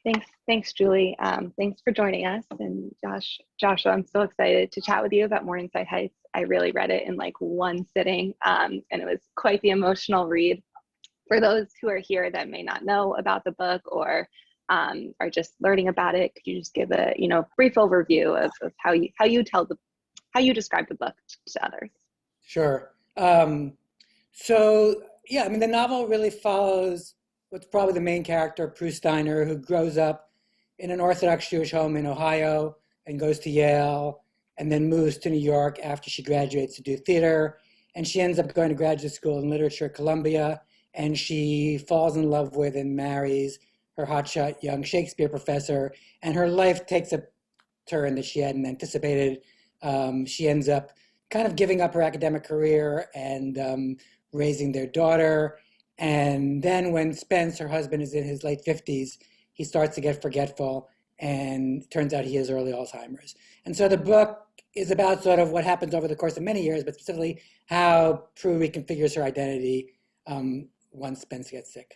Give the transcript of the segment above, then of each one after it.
Thanks, Julie. Thanks for joining us. And Joshua, I'm so excited to chat with you about Morningside Heights. I really read it in like one sitting, and it was quite the emotional read. For those who are here that may not know about the book or are just learning about it, could you just give a brief overview of how you describe the book to others? Sure. The novel really follows what's probably the main character, Pru Steiner, who grows up in an Orthodox Jewish home in Ohio and goes to Yale and then moves to New York after she graduates to do theater. And she ends up going to graduate school in literature at Columbia, and she falls in love with and marries her hotshot young Shakespeare professor, and her life takes a turn that she hadn't anticipated. She ends up kind of giving up her academic career and raising their daughter. And then when Spence, her husband, is in his late 50s, he starts to get forgetful, and it turns out he has early Alzheimer's. And so the book is about sort of what happens over the course of many years, but specifically how Pru reconfigures her identity once Spence gets sick.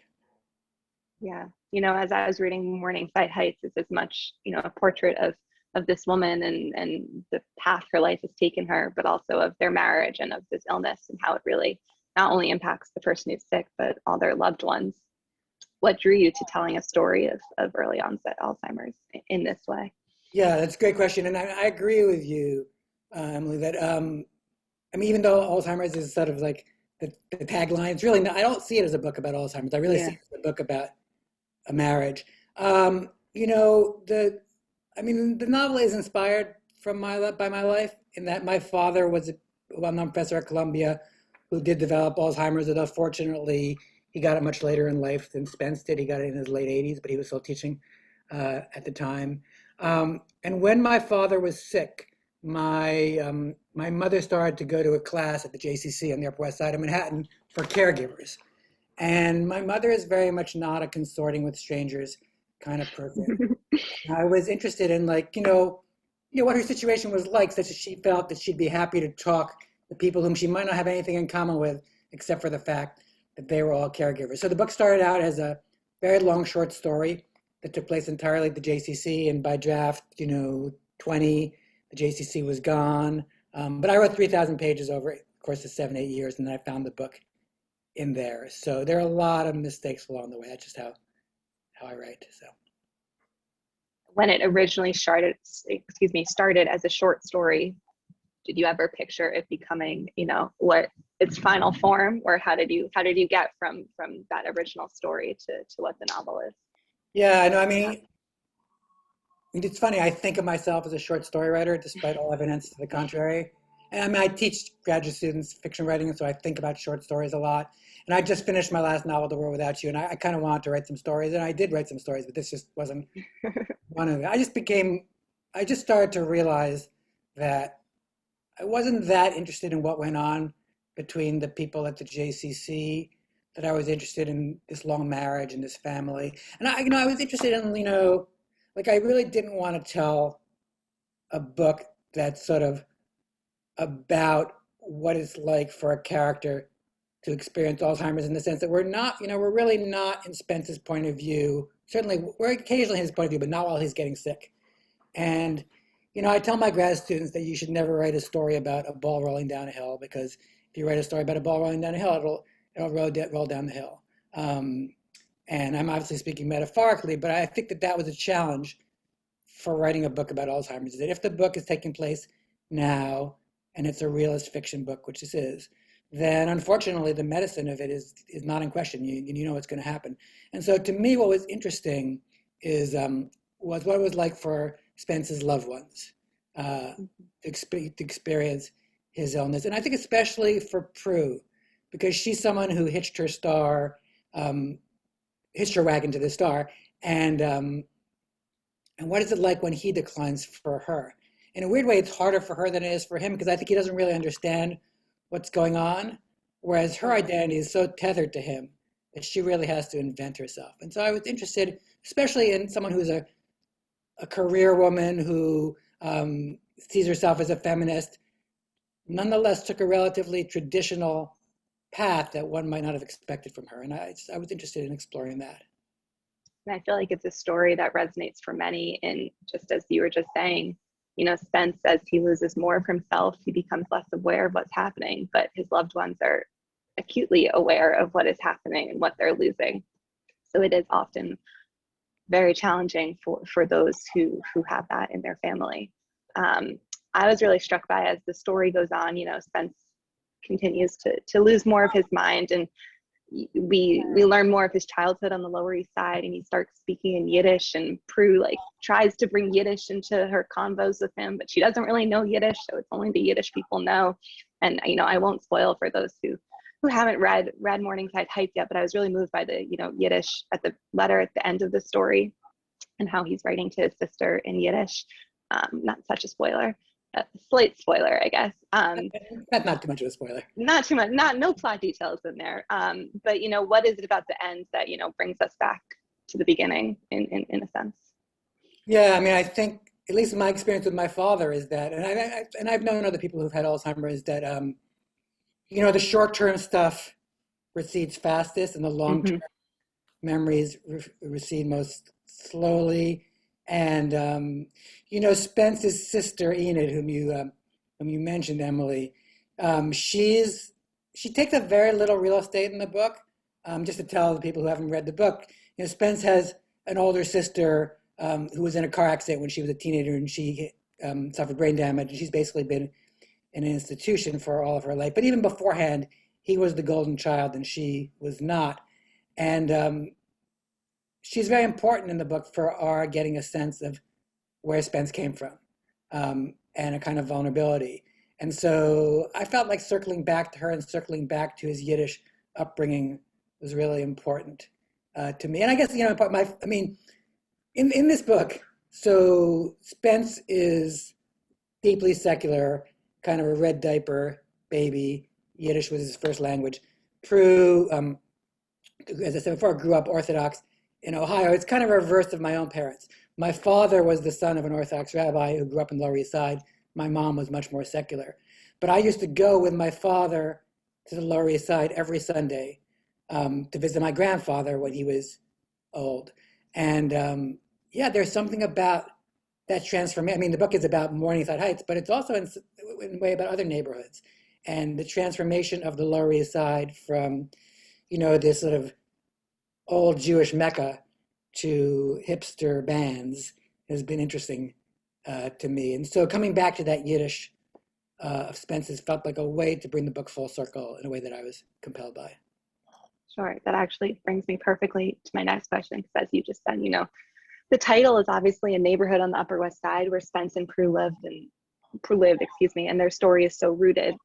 Yeah, as I was reading Morningside Heights, it's as much, a portrait of this woman and the path her life has taken her, but also of their marriage and of this illness and how it really not only impacts the person who's sick, but all their loved ones. What drew you to telling a story of early onset Alzheimer's in this way? Yeah, that's a great question. And I agree with you, Emily, that, even though Alzheimer's is sort of like the tagline, it's really not, I don't see it as a book about Alzheimer's. I really see it as a book about a marriage. The novel is inspired by my life, in that my father was a well-known professor at Columbia who did develop Alzheimer's, although fortunately he got it much later in life than Spence did. He got it in his late 80s, but he was still teaching at the time. And when my father was sick, my mother started to go to a class at the JCC on the Upper West Side of Manhattan for caregivers. And my mother is very much not a consorting with strangers kind of person. I was interested in what her situation was like, such that she felt that she'd be happy to talk to people whom she might not have anything in common with, except for the fact that they were all caregivers. So the book started out as a very long short story that took place entirely at the JCC, and by draft, 20, the JCC was gone. But I wrote 3,000 pages over the course of 7-8 years, and then I found the book in there. So there are a lot of mistakes along the way. That's just how I write. So when it originally started as a short story, did you ever picture it becoming, what its final form, or how did you get from that original story to what the novel is? Yeah, I know. It's funny. I think of myself as a short story writer, despite all evidence to the contrary. And I teach graduate students fiction writing, and so I think about short stories a lot. And I just finished my last novel, The World Without You, and I kind of wanted to write some stories, and I did write some stories, but this just wasn't one of them. I just started to realize that I wasn't that interested in what went on between the people at the JCC, that I was interested in this long marriage and this family. And I was interested in, I really didn't want to tell a book that's sort of about what it's like for a character to experience Alzheimer's, in the sense that we're really not in Spence's point of view. Certainly, we're occasionally his point of view, but not while he's getting sick. And, I tell my grad students that you should never write a story about a ball rolling down a hill, because if you write a story about a ball rolling down a hill, it'll roll down the hill. And I'm obviously speaking metaphorically, but I think that was a challenge for writing a book about Alzheimer's, that if the book is taking place now, and it's a realist fiction book, which this is, then unfortunately the medicine of it is not in question. You know what's going to happen. And so to me, what was interesting was what it was like for Spence's loved ones to experience his illness. And I think especially for Pru, because she's someone who hitched her wagon to the star. And what is it like when he declines for her? In a weird way, it's harder for her than it is for him, because I think he doesn't really understand what's going on, whereas her identity is so tethered to him that she really has to invent herself. And so I was interested, especially in someone who's a career woman who sees herself as a feminist, nonetheless took a relatively traditional path that one might not have expected from her. And I was interested in exploring that. And I feel like it's a story that resonates for many. And just as you were just saying, you know, Spence, as he loses more of himself, he becomes less aware of what's happening, but his loved ones are acutely aware of what is happening and what they're losing. So it is often very challenging for those who have that in their family. I was really struck by, as the story goes on, you know, Spence continues to lose more of his mind, and we learn more of his childhood on the Lower East Side, and he starts speaking in Yiddish, and Pru like tries to bring Yiddish into her convos with him, but she doesn't really know Yiddish, so it's only the Yiddish people know. And you know, I won't spoil for those who haven't read Morningside Heights yet, but I was really moved by the, you know, Yiddish at the letter at the end of the story, and how he's writing to his sister in Yiddish. Not such a spoiler. A slight spoiler, I guess. That's not too much of a spoiler. Not too much, no plot details in there. But you know, what is it about the end that, you know, brings us back to the beginning in a sense? Yeah, I mean, I think, at least my experience with my father is that, and I've known other people who've had Alzheimer's, is that, you know, the short-term stuff recedes fastest, and the long-term memories recede most slowly. And you know, Spence's sister Enid, whom you mentioned, Emily, she takes up very little real estate in the book. Just to tell the people who haven't read the book, you know, Spence has an older sister who was in a car accident when she was a teenager, and she suffered brain damage, and she's basically been in an institution for all of her life. But even beforehand, he was the golden child, and she was not. And she's very important in the book for our getting a sense of where Spence came from, and a kind of vulnerability. And so I felt like circling back to her and circling back to his Yiddish upbringing was really important to me. And I guess, you know, in this book, so Spence is deeply secular, kind of a red diaper baby. Yiddish was his first language. Pru, as I said before, grew up Orthodox in Ohio. It's kind of a reverse of my own parents. My father was the son of an Orthodox rabbi who grew up in the Lower East Side. My mom was much more secular. But I used to go with my father to the Lower East Side every Sunday to visit my grandfather when he was old. And yeah, there's something about that transformation. I mean, the book is about Morningside Heights, but it's also in a way about other neighborhoods. And the transformation of the Lower East Side from, you know, this sort of old Jewish Mecca to hipster bands has been interesting to me. And so coming back to that Yiddish of Spence's felt like a way to bring the book full circle in a way that I was compelled by. Sure, that actually brings me perfectly to my next question, because as you just said, you know, the title is obviously a neighborhood on the Upper West Side where Spence and Pru lived, and their story is so rooted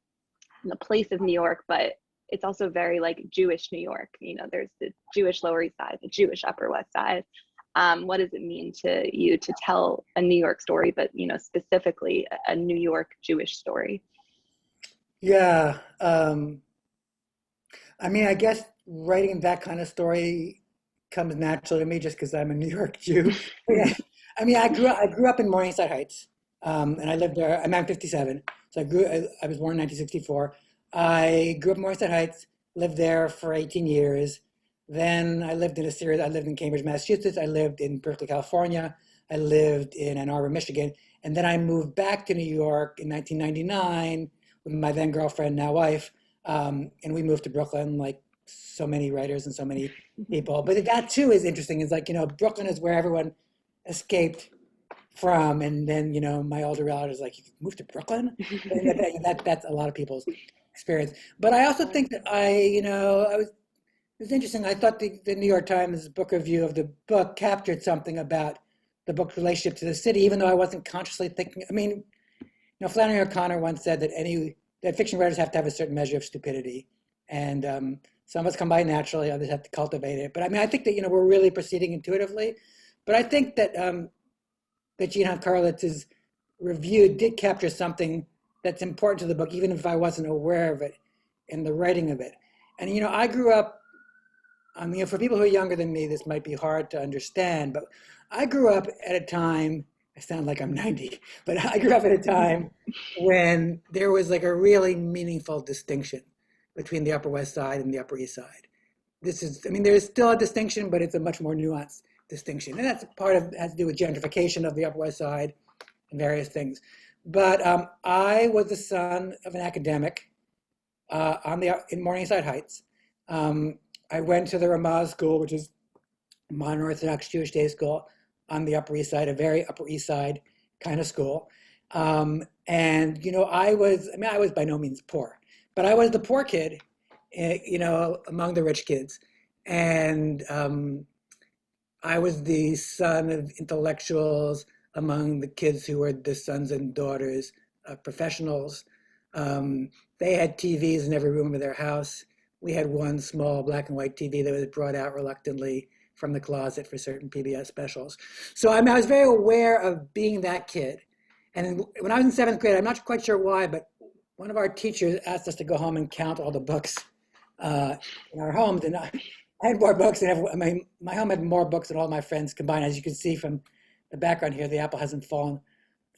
in the place of New York, but it's also very like Jewish New York. You know, there's the Jewish Lower East Side, the Jewish Upper West Side. What does it mean to you to tell a New York story, but, you know, specifically a New York Jewish story? Yeah, I mean, I guess writing that kind of story comes natural to me just because I'm a New York Jew. Yeah. I mean, I grew up in Morningside Heights, and I lived there. I'm 57, so I was born in 1964. I grew up in Morningside Heights, lived there for 18 years. Then I lived in a series. I lived in Cambridge, Massachusetts. I lived in Berkeley, California. I lived in Ann Arbor, Michigan. And then I moved back to New York in 1999 with my then girlfriend, now wife. And we moved to Brooklyn, like so many writers and so many people. But that too is interesting. It's like, you know, Brooklyn is where everyone escaped from. And then, you know, my older relatives like, you moved to Brooklyn? And that's a lot of people's experience. But I also think that it was interesting. I thought the New York Times book review of the book captured something about the book's relationship to the city, even though I wasn't consciously thinking. I mean, you know, Flannery O'Connor once said that fiction writers have to have a certain measure of stupidity, and some of us come by naturally, others have to cultivate it. But I mean, I think that, you know, we're really proceeding intuitively. But I think that that Gene Karlitz's review did capture something that's important to the book, even if I wasn't aware of it in the writing of it. And, you know, I grew up, I mean, for people who are younger than me, this might be hard to understand, but I grew up at a time, I sound like I'm 90, but I grew up at a time when there was like a really meaningful distinction between the Upper West Side and the Upper East Side. I mean, there's still a distinction, but it's a much more nuanced distinction. And that's part of, has to do with gentrification of the Upper West Side and various things. But I was the son of an academic in Morningside Heights. I went to the Ramaz School, which is modern Orthodox Jewish day school on the Upper East Side, a very Upper East Side kind of school. And, you know, I was by no means poor, but I was the poor kid, you know, among the rich kids. And I was the son of intellectuals among the kids who were the sons and daughters of professionals. They had TVs in every room of their house. We had one small black and white TV that was brought out reluctantly from the closet for certain PBS specials. So I was very aware of being that kid. And when I was in 7th grade, I'm not quite sure why, but one of our teachers asked us to go home and count all the books in our homes. And I had more books than my home had more books than all my friends combined. As you can see from the background here, the apple hasn't fallen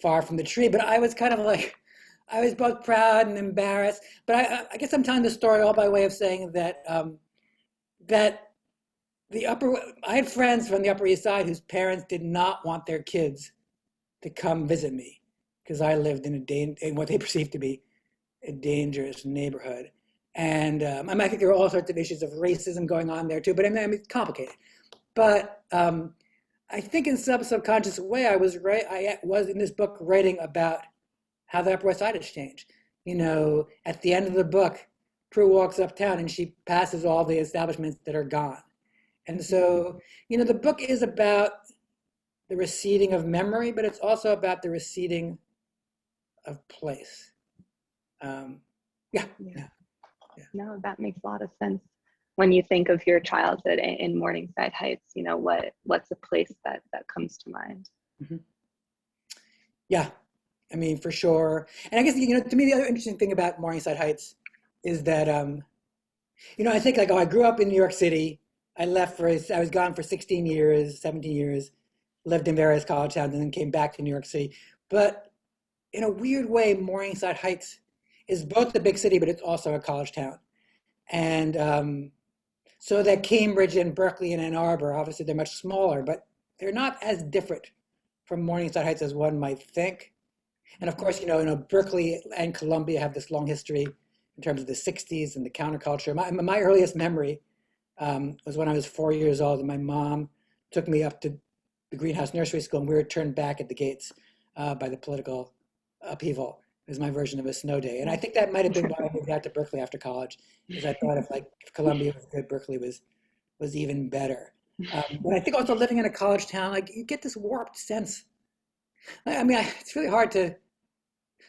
far from the tree. But I was kind of like, I was both proud and embarrassed. But I guess I'm telling the story all by way of saying that I had friends from the Upper East Side whose parents did not want their kids to come visit me because I lived in what they perceived to be a dangerous neighborhood. And I think there were all sorts of issues of racism going on there too, but I mean, it's complicated. But I think in some subconscious way, I was in this book writing about how the Upper West Side has changed. You know, at the end of the book, Pru walks uptown and she passes all the establishments that are gone. And so, you know, the book is about the receding of memory, but it's also about the receding of place. Yeah. No, that makes a lot of sense. When you think of your childhood in Morningside Heights, you know, what's a place that comes to mind? Mm-hmm. Yeah, I mean, for sure. And I guess, you know, to me, the other interesting thing about Morningside Heights is that, you know, I think like, I grew up in New York City. I was gone for 16 years, 17 years, lived in various college towns and then came back to New York City. But in a weird way, Morningside Heights is both a big city, but it's also a college town. And so that Cambridge and Berkeley and Ann Arbor, obviously they're much smaller, but they're not as different from Morningside Heights as one might think. And of course, you know, Berkeley and Columbia have this long history in terms of the 60s and the counterculture. My earliest memory was when I was 4 years old and my mom took me up to the Greenhouse Nursery School and we were turned back at the gates by the political upheaval. It was my version of a snow day. And I think that might have been why I moved out to Berkeley after college, because I thought if Columbia was good, Berkeley was even better. But I think also living in a college town, like you get this warped sense. I mean, it's really hard to.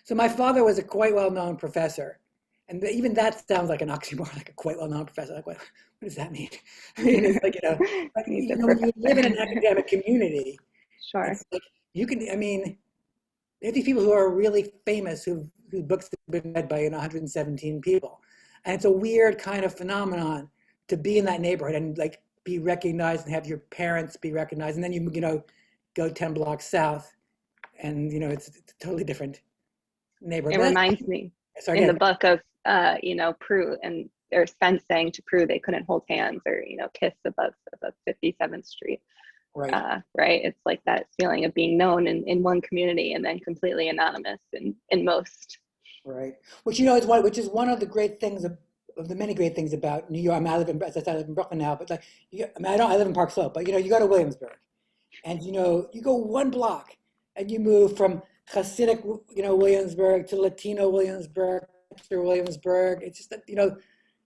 So my father was a quite well-known professor, and even that sounds like an oxymoron, like a quite well-known professor. Like, what does that mean? I mean, it's like, you know, when you live in an academic community, Sure. It's like you can. I mean, there are these people who are really famous whose books have been read by 117 people, and it's a weird kind of phenomenon to be in that neighborhood and like be recognized and have your parents be recognized, and then you know go 10 blocks south, and you know it's a totally different neighborhood. It reminds me in the book of you know, Pru and Spence saying to Pru they couldn't hold hands or, you know, kiss above 57th Street. Right. Right. It's like that feeling of being known in one community and then completely anonymous in most. Right. Which, you know, which is one of the great things of the many great things about New York. I mean, I live in Brooklyn now, but like, I live in Park Slope, but you know, you go to Williamsburg, and you know, you go one block, and you move from Hasidic, you know, Williamsburg to Latino Williamsburg, to Williamsburg. It's just that, you know,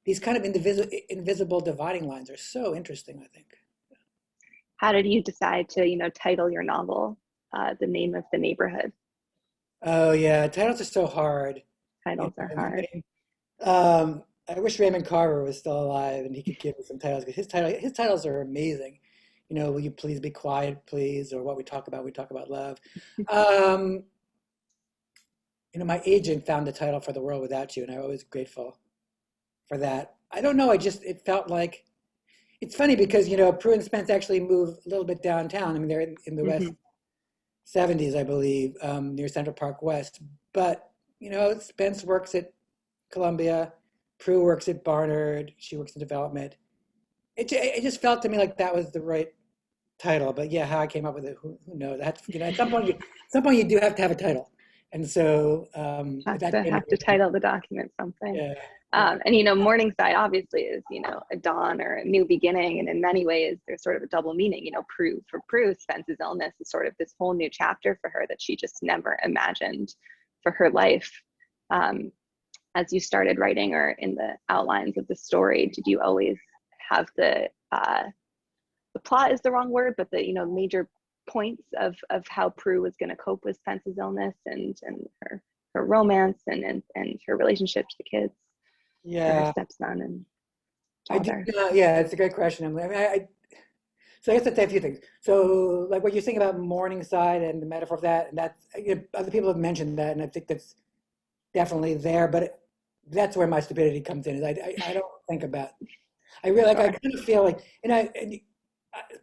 these kind of invisible dividing lines are so interesting, I think. How did you decide to, you know, title your novel The Name of the Neighborhood? Oh yeah, titles are so hard. Titles are hard. I wish Raymond Carver was still alive and he could give me some titles, because his titles are amazing. You know, Will You Please Be Quiet, Please, or What We Talk About Love. You know, my agent found the title for The World Without You, and I'm always grateful for that. I don't know, it felt like, it's funny because, you know, Pru and Spence actually moved a little bit downtown. I mean, they're in the West 70s, I believe, near Central Park West. But, you know, Spence works at Columbia, Pru works at Barnard, she works in development. It just felt to me like that was the right title, but yeah, how I came up with it, who knows? That's, at some point you do have to have a title, and so that came Have to up. title the document something. Yeah, yeah, And Morningside obviously is a dawn or a new beginning, and in many ways there's sort of a double meaning. Pru, Spence's illness is sort of this whole new chapter for her that she just never imagined for her life. As you started writing, or in the outlines of the story, did you always have the plot is the wrong word, but the major points of how Pru was going to cope with Spence's illness, and her romance and her relationship to the kids, her yeah. stepson and I do. daughter? Yeah, it's a great question, Emily. So I guess I'd say a few things. So, like what you're saying about Morningside and the metaphor of that, and that's, other people have mentioned that, and I think that's definitely there. But that's where my stupidity comes in. Is I don't think about. I really like. I Sure. kind of feel like,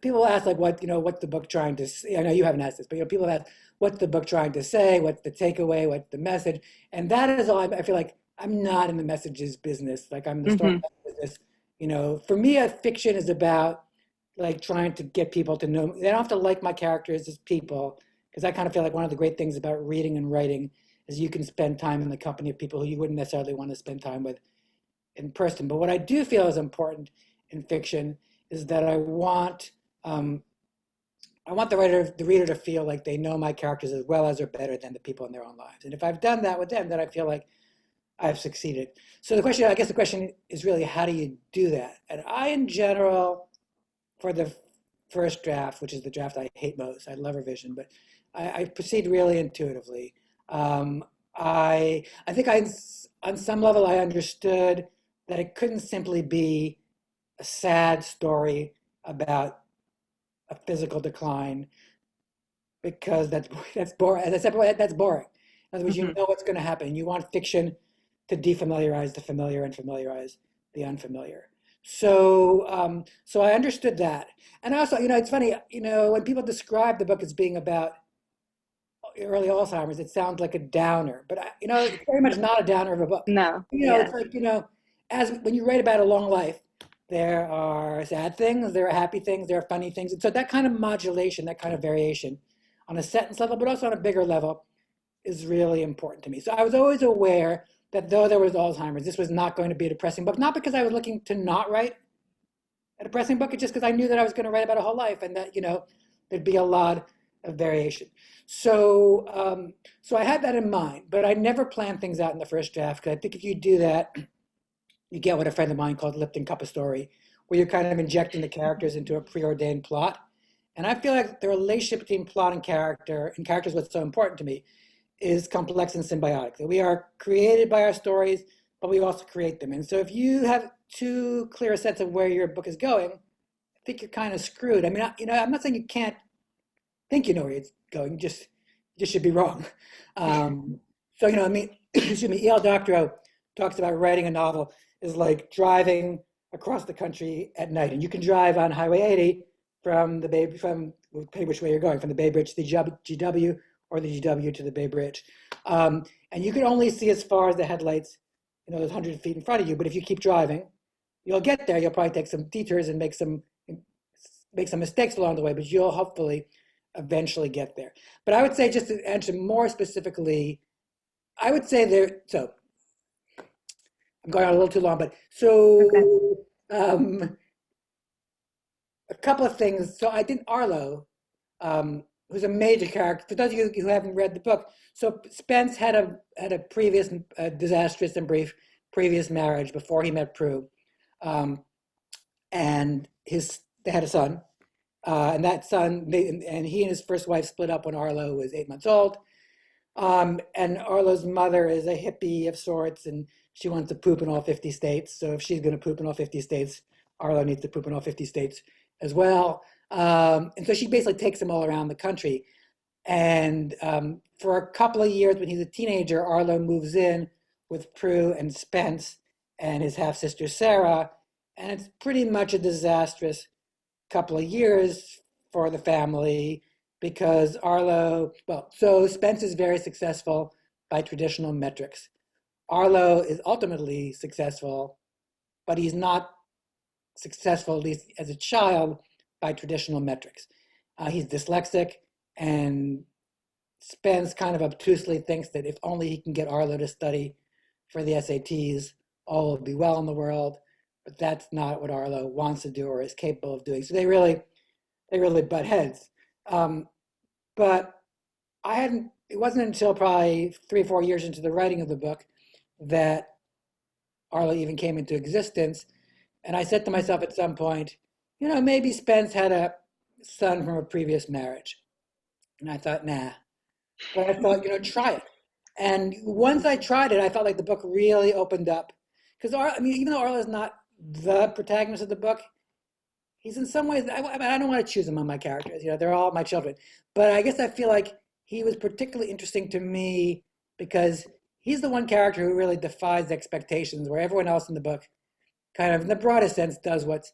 people ask like what's the book trying to say? I know you haven't asked this, but people ask what's the book trying to say? What's the takeaway? What's the message? And that is all. I feel like I'm not in the messages business. Like I'm in the story Mm-hmm. business. For me, a fiction is about like trying to get people to know. They don't have to like my characters as people, because I kind of feel like one of the great things about reading and writing is you can spend time in the company of people who you wouldn't necessarily want to spend time with in person. But what I do feel is important in fiction is that um, I want the reader to feel like they know my characters as well as or better than the people in their own lives. And if I've done that with them, then I feel like I've succeeded. So I guess the question is really, how do you do that? And I, in general, for the first draft, which is the draft I hate most, I love revision, but I proceed really intuitively. Um, I think on some level, I understood that it couldn't simply be a sad story about a physical decline, because that's boring. As I said, that's boring. In other words, you Mm-hmm. know what's going to happen. You want fiction to defamiliarize the familiar and familiarize the unfamiliar. So I understood that, and also, it's funny, when people describe the book as being about early Alzheimer's, it sounds like a downer, but it's very much not a downer of a book. No. It's Yeah. like, as when you write about a long life, there are sad things, there are happy things, there are funny things, and so that kind of modulation, that kind of variation, on a sentence level, but also on a bigger level, is really important to me. So I was always aware that though there was Alzheimer's, this was not going to be a depressing book, not because I was looking to not write a depressing book, it's just because I knew that I was going to write about a whole life, and that, there'd be a lot of variation. So I had that in mind, but I never planned things out in the first draft, because I think if you do that, you get what a friend of mine called Lipton Cup of Story, where you're kind of injecting the characters into a preordained plot. And I feel like the relationship between plot and character is what's so important to me, is complex and symbiotic. That we are created by our stories, but we also create them. And so if you have too clear a sense of where your book is going, I think you're kind of screwed. I mean, I'm not saying you can't think you know where it's going. You just should be wrong. So, I mean, excuse me, E.L. Doctorow talks about writing a novel is like driving across the country at night. And you can drive on Highway 80 depending which way you're going, from the Bay Bridge to the GW, or the GW to the Bay Bridge. And you can only see as far as the headlights, those 100 feet in front of you. But if you keep driving, you'll get there. You'll probably take some detours and make some mistakes along the way, but you'll hopefully eventually get there. But I would say, just to answer more specifically, I would say so I'm going on a little too long, but Okay. um, a couple of things. So I think Arlo, who's a major character, for those of you who haven't read the book, so Spence had a previous disastrous and brief previous marriage before he met Pru, and they had a son, and that son, and he and his first wife split up when Arlo was 8 months old. And Arlo's mother is a hippie of sorts, and she wants to poop in all 50 states. So if she's going to poop in all 50 states, Arlo needs to poop in all 50 states as well. And so she basically takes them all around the country. And for a couple of years, when he's a teenager, Arlo moves in with Pru and Spence and his half-sister Sarah. And it's pretty much a disastrous couple of years for the family, because so Spence is very successful by traditional metrics. Arlo is ultimately successful, but he's not successful, at least as a child, by traditional metrics. He's dyslexic, and Spence kind of obtusely thinks that if only he can get Arlo to study for the SATs, all will be well in the world. But that's not what Arlo wants to do or is capable of doing. So they really butt heads. But it wasn't until probably 3 or 4 years into the writing of the book that Arlo even came into existence. And I said to myself at some point, maybe Spence had a son from a previous marriage. And I thought, nah. But I thought, try it. And once I tried it, I felt like the book really opened up. Because, even though Arlo is not the protagonist of the book, he's in some ways, I don't want to choose among my characters. They're all my children. But I guess I feel like he was particularly interesting to me because he's the one character who really defies expectations, where everyone else in the book kind of, in the broadest sense, does what's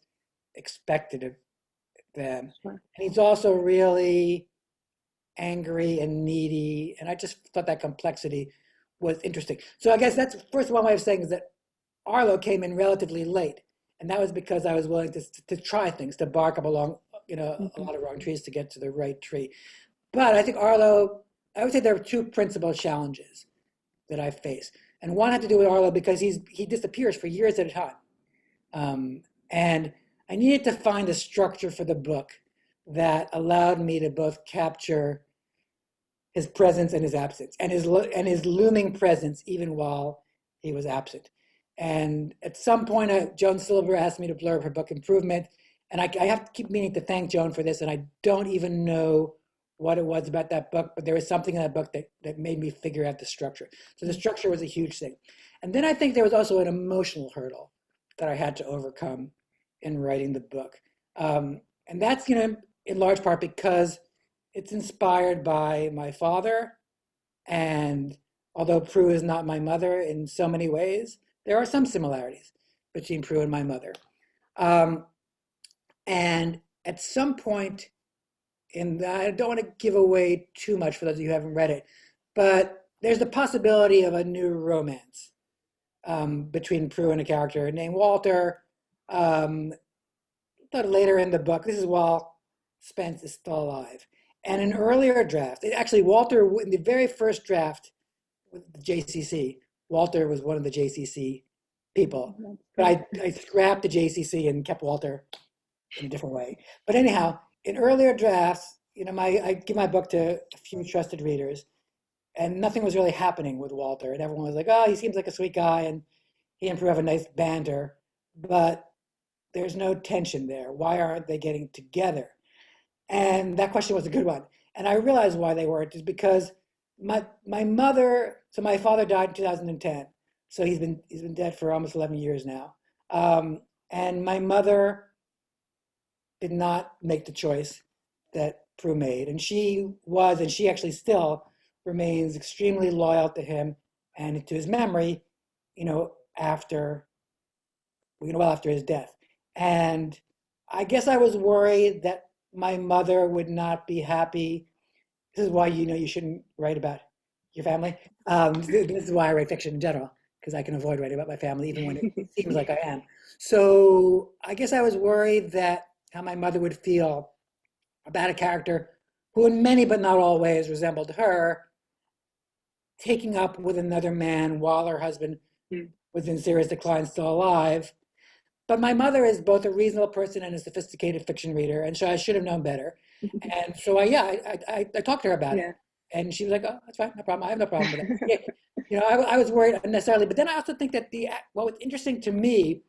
expected of them. Sure. And he's also really angry and needy, and I just thought that complexity was interesting. So I guess that's first one way of saying is that Arlo came in relatively late, and that was because I was willing to try things, to bark up along, a lot of wrong trees to get to the right tree. But I think Arlo, I would say there are two principal challenges that I face, and one had to do with Arlo because he disappears for years at a time, and I needed to find a structure for the book that allowed me to both capture his presence and his absence, and his looming presence even while he was absent. And at some point, Joan Silver asked me to blurb her book Improvement, and I have to keep meaning to thank Joan for this, and I don't even know what it was about that book, but there was something in that book that made me figure out the structure. So the structure was a huge thing. And then I think there was also an emotional hurdle that I had to overcome in writing the book. And that's, in large part because it's inspired by my father. And although Pru is not my mother in so many ways, there are some similarities between Pru and my mother. And at some point, I don't want to give away too much for those of you who haven't read it, but there's the possibility of a new romance between Pru and a character named Walter. But later in the book, this is while Spence is still alive. And an earlier draft, actually Walter, in the very first draft with the JCC, Walter was one of the JCC people. But I scrapped the JCC and kept Walter in a different way. But anyhow, in earlier drafts, I give my book to a few trusted readers, and nothing was really happening with Walter. And everyone was like, oh, he seems like a sweet guy, and he and Pru have a nice banter, but there's no tension there. Why aren't they getting together? And that question was a good one. And I realized why they weren't, is because my father died in 2010. So he's been dead for almost 11 years now. And my mother did not make the choice that Pru made. And she actually still remains extremely loyal to him and to his memory, well after his death. And I guess I was worried that my mother would not be happy. This is why you shouldn't write about your family. This is why I write fiction in general, because I can avoid writing about my family even when it seems like I am. So I guess I was worried that how my mother would feel about a character who in many but not all ways resembled her, taking up with another man while her husband was in serious decline, still alive. But my mother is both a reasonable person and a sophisticated fiction reader, and so I should have known better. And so I talked to her about it, and she was like, "Oh, that's fine, no problem. I have no problem with it." I was worried unnecessarily, but then I also think that what was interesting to me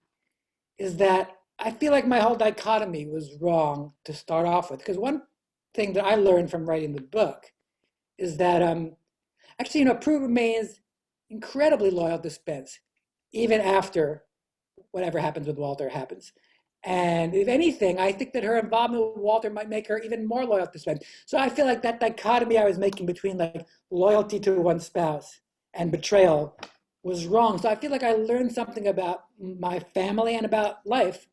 is that I feel like my whole dichotomy was wrong to start off with, because one thing that I learned from writing the book is that actually, Pru remains incredibly loyal to Spence, even after whatever happens with Walter happens. And if anything, I think that her involvement with Walter might make her even more loyal to Spence. So I feel like that dichotomy I was making between like loyalty to one spouse and betrayal was wrong. So I feel like I learned something about my family and about life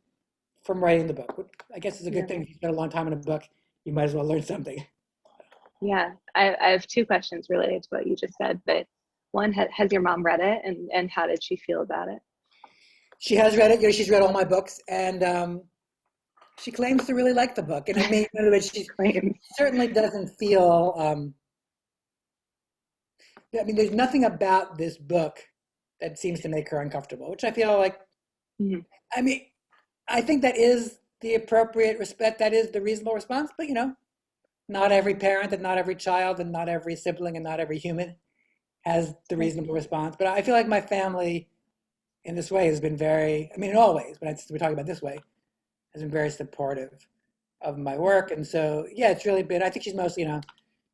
from writing the book, which I guess is a good thing. If you spend a long time in a book, you might as well learn something. Yeah, I have two questions related to what you just said, but one, has your mom read it, and how did she feel about it? She has read it. She's read all my books, and She claims to really like the book, and I mean, in other words, she Claims. certainly doesn't feel. I mean, there's nothing about this book that seems to make her uncomfortable, which I feel like. Mhm. I mean, I think that is the appropriate respect. That is the reasonable response. But not every parent and not every child and not every sibling and not every human has the reasonable response. But I feel like my family in this way has been very, I mean, in all ways, but we're talking about this way, has been very supportive of my work. And so, yeah, it's really been, I think she's mostly,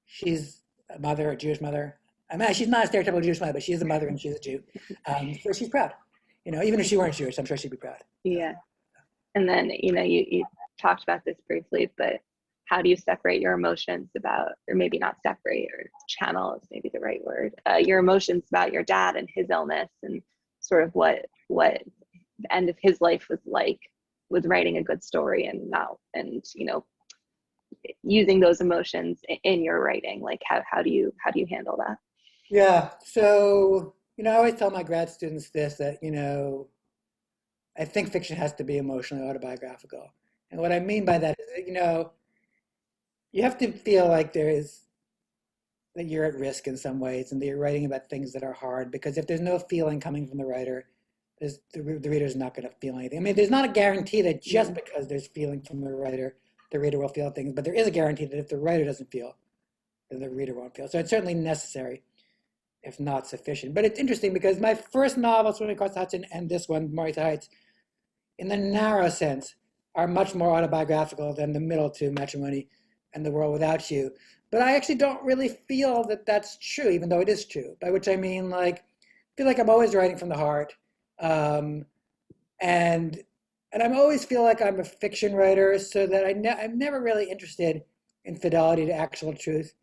she's a mother, a Jewish mother. I mean, she's not a stereotypical Jewish mother, but she is a mother and she's a Jew. So she's proud. Even if she weren't Jewish, I'm sure she'd be proud. Yeah. And then, you talked about this briefly, but how do you separate your emotions about, or maybe not separate, or channel is maybe the right word, your emotions about your dad and his illness, and sort of what the end of his life was like with writing a good story and using those emotions in your writing? Like how do you handle that? Yeah. So, I always tell my grad students this, that, I think fiction has to be emotionally autobiographical. And what I mean by that is, you have to feel like that you're at risk in some ways and that you're writing about things that are hard, because if there's no feeling coming from the writer, the reader's not going to feel anything. I mean, there's not a guarantee that just because there's feeling from the writer, the reader will feel things, but there is a guarantee that if the writer doesn't feel, then the reader won't feel. So it's certainly necessary, if not sufficient. But it's interesting because my first novel, Swimming Across the Hudson, and this one, Morningside Heights, in the narrow sense, are much more autobiographical than the middle two, Matrimony and The World Without You. But I actually don't really feel that that's true, even though it is true. By which I mean, I feel like I'm always writing from the heart, and I always feel like I'm a fiction writer, so that I'm never really interested in fidelity to actual truth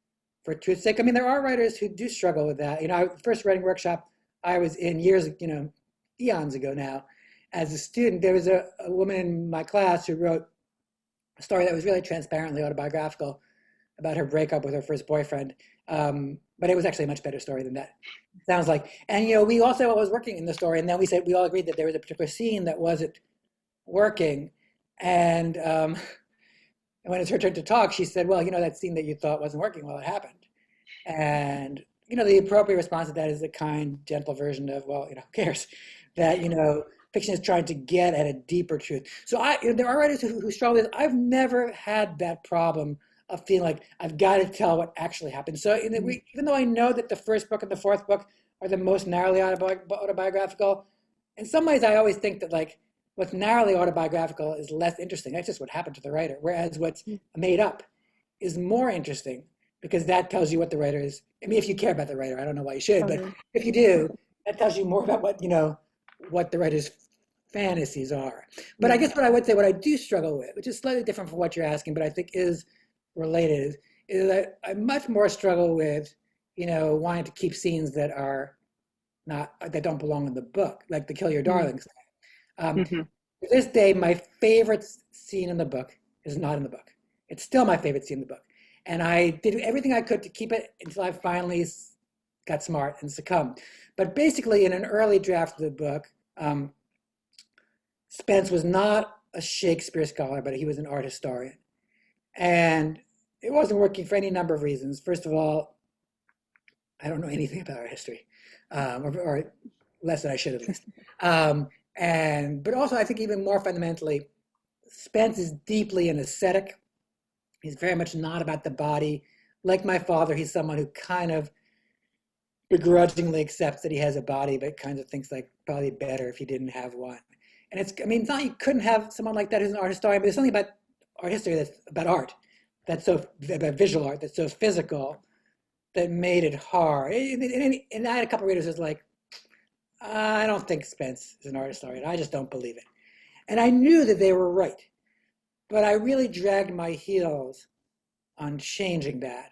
for truth's sake. I mean, there are writers who do struggle with that. First writing workshop I was in years, eons ago now, as a student, there was a woman in my class who wrote a story that was really transparently autobiographical about her breakup with her first boyfriend. But it was actually a much better story than that, sounds like. And, we also was working in the story, and then we all agreed that there was a particular scene that wasn't working. And when it's her turn to talk, she said, well, that scene that you thought wasn't working, well, it happened. And, the appropriate response to that is a kind, gentle version of, well, who cares? That, fiction is trying to get at a deeper truth. So there are writers who struggle with it. I've never had that problem of feeling like I've got to tell what actually happened. So even though I know that the first book and the fourth book are the most narrowly autobiographical, in some ways I always think that what's narrowly autobiographical is less interesting. That's just what happened to the writer. Whereas what's made up is more interesting, because that tells you what the writer is. I mean, if you care about the writer, I don't know why you should, but if you do, that tells you more about what the writer's fantasies are. But I guess what I would say, what I do struggle with, which is slightly different from what you're asking, but I think is related, is that I much more struggle with, wanting to keep scenes that don't belong in the book, like the Kill Your Darlings. To this day, my favorite scene in the book is not in the book. It's still my favorite scene in the book. And I did everything I could to keep it until I finally got smart and succumbed. But basically, in an early draft of the book, Spence was not a Shakespeare scholar, but he was an art historian. And it wasn't working for any number of reasons. First of all, I don't know anything about art history, or less than I should at least. But also, I think even more fundamentally, Spence is deeply an ascetic. He's very much not about the body. Like my father, he's someone who kind of begrudgingly accepts that he has a body, but kind of thinks probably better if he didn't have one. And it's not you couldn't have someone like that who's an art historian, but there's something about art history that's about art, about visual art, that's so physical, that made it hard. And I had a couple of readers who's like, I don't think Spence is an art historian. I just don't believe it. And I knew that they were right. But I really dragged my heels on changing that.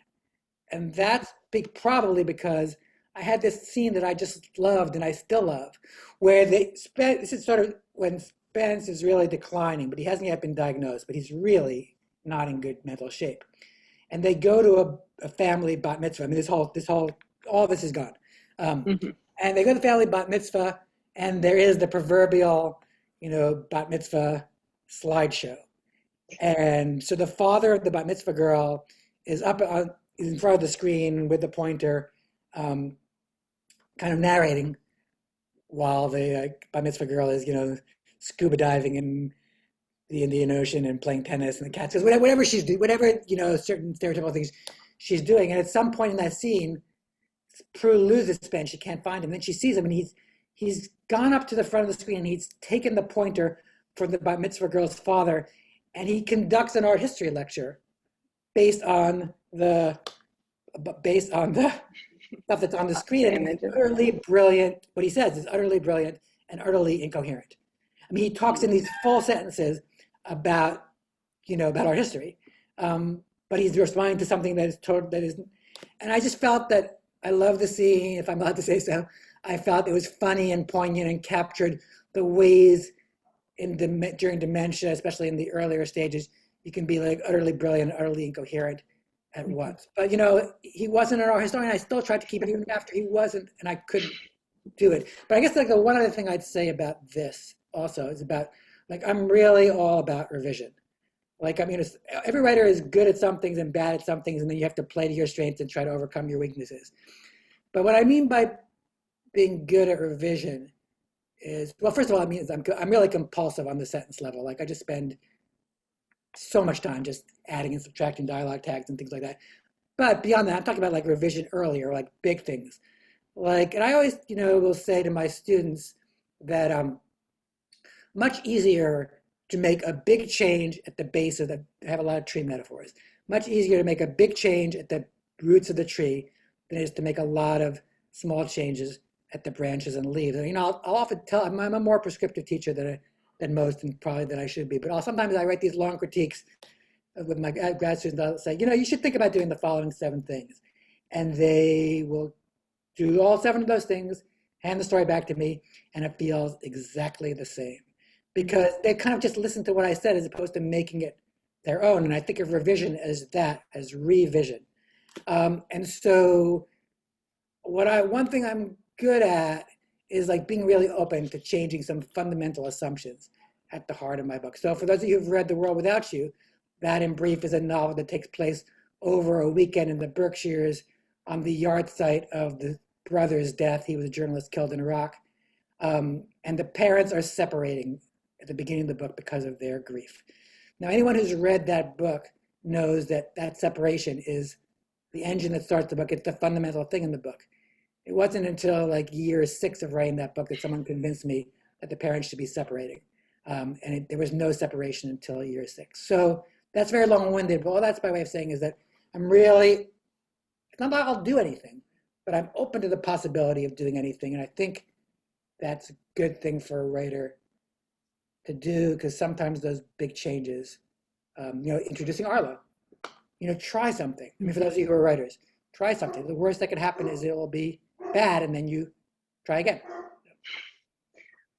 And that's probably because I had this scene that I just loved and I still love, where this is sort of when Spence is really declining, but he hasn't yet been diagnosed, but he's really not in good mental shape. And they go to a family bat mitzvah. I mean, all this is gone. And they go to the family bat mitzvah, and there is the proverbial, bat mitzvah slideshow. And so the father of the bat mitzvah girl is in front of the screen with the pointer, kind of narrating while the bat mitzvah girl is, scuba diving in the Indian Ocean and playing tennis and the cats, whatever she's doing, whatever, certain stereotypical things she's doing. And at some point in that scene, Pru loses Spence. She can't find him. Then she sees him, and he's gone up to the front of the screen, and he's taken the pointer from the bat mitzvah girl's father, and he conducts an art history lecture based on the stuff that's on the screen. And it's utterly brilliant. What he says is utterly brilliant and utterly incoherent. I mean, he talks in these full sentences about art history, but he's responding to something that is, and I just felt that I love the scene, if I'm allowed to say so. I felt it was funny and poignant and captured the ways during dementia, especially in the earlier stages, you can be like utterly brilliant, utterly incoherent at once. But he wasn't an art historian. I still tried to keep it even after he wasn't, and I couldn't do it. But I guess like the one other thing I'd say about this also is about, like, I'm really all about revision. Like, I mean, every writer is good at some things and bad at some things, and then you have to play to your strengths and try to overcome your weaknesses. But what I mean by being good at revision is, well, first of all, I mean, I'm really compulsive on the sentence level. Like, I just spend so much time just adding and subtracting dialogue tags and things like that. But beyond that, I'm talking about like revision earlier, like big things. Like, and I always, will say to my students that much easier to make a big change at the base of I have a lot of tree metaphors. Much easier to make a big change at the roots of the tree than it is to make a lot of small changes at the branches and leaves. And, I'll often tell, I'm a more prescriptive teacher than most, and probably than I should be. But sometimes I write these long critiques with my grad students. I'll say, you should think about doing the following 7 things. And they will do all 7 of those things, hand the story back to me, and it feels exactly the same. Because they kind of just listen to what I said as opposed to making it their own. And I think of revision as that, as revision. And so one thing I'm good at is like being really open to changing some fundamental assumptions at the heart of my book. So for those of you who've read The World Without You, that in brief is a novel that takes place over a weekend in the Berkshires on the yard site of the brother's death. He was a journalist killed in Iraq. And the parents are separating at the beginning of the book because of their grief. Now, anyone who's read that book knows that separation is the engine that starts the book. It's the fundamental thing in the book. It wasn't until like year 6 of writing that book that someone convinced me that the parents should be separating. There was no separation until year 6. So that's very long-winded, but all that's my way of saying is that it's not that I'll do anything, but I'm open to the possibility of doing anything. And I think that's a good thing for a writer to do, because sometimes those big changes, introducing Arlo, try something. I mean, for those of you who are writers, try something. The worst that could happen is it will be bad, and then you try again.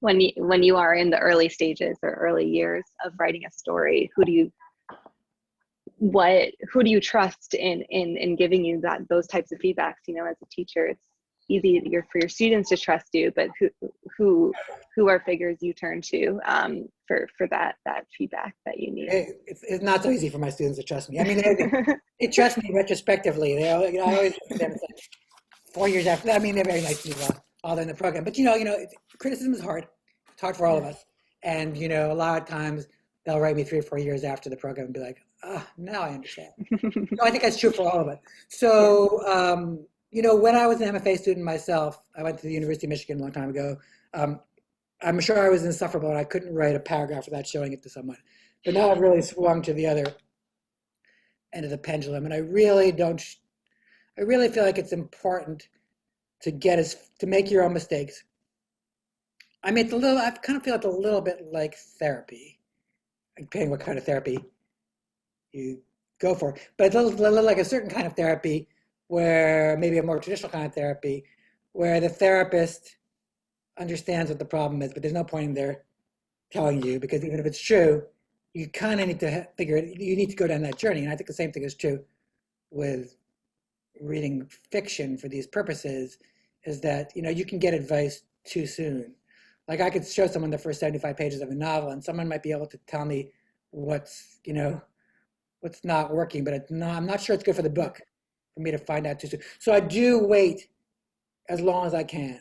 When you are in the early stages or early years of writing a story, who do you trust in giving you those types of feedbacks? As a teacher, it's easy for your students to trust you, but who are figures you turn to for that feedback that you need? It's not so easy for my students to trust me. I mean, they trust me retrospectively. I always look at them and say, 4 years after. I mean, they're very nice to me while they're in the program. But criticism is hard. It's hard for all of us. And a lot of times they'll write me 3 or 4 years after the program and be like, now I understand. I think that's true for all of us. So, when I was an MFA student myself, I went to the University of Michigan a long time ago. I'm sure I was insufferable and I couldn't write a paragraph without showing it to someone. But now I've really swung to the other end of the pendulum, and I really feel like it's important to make your own mistakes. I mean, I kind of feel it's a little bit like therapy, depending what kind of therapy you go for. But it's a little like a certain kind of therapy, where maybe a more traditional kind of therapy, where the therapist understands what the problem is, but there's no point in there telling you, because even if it's true, you kind of need to figure it. You need to go down that journey. And I think the same thing is true with reading fiction for these purposes, is that you can get advice too soon. Like, I could show someone the first 75 pages of a novel, and someone might be able to tell me what's, what's not working, but I'm not sure it's good for the book for me to find out too soon. So I do wait as long as I can.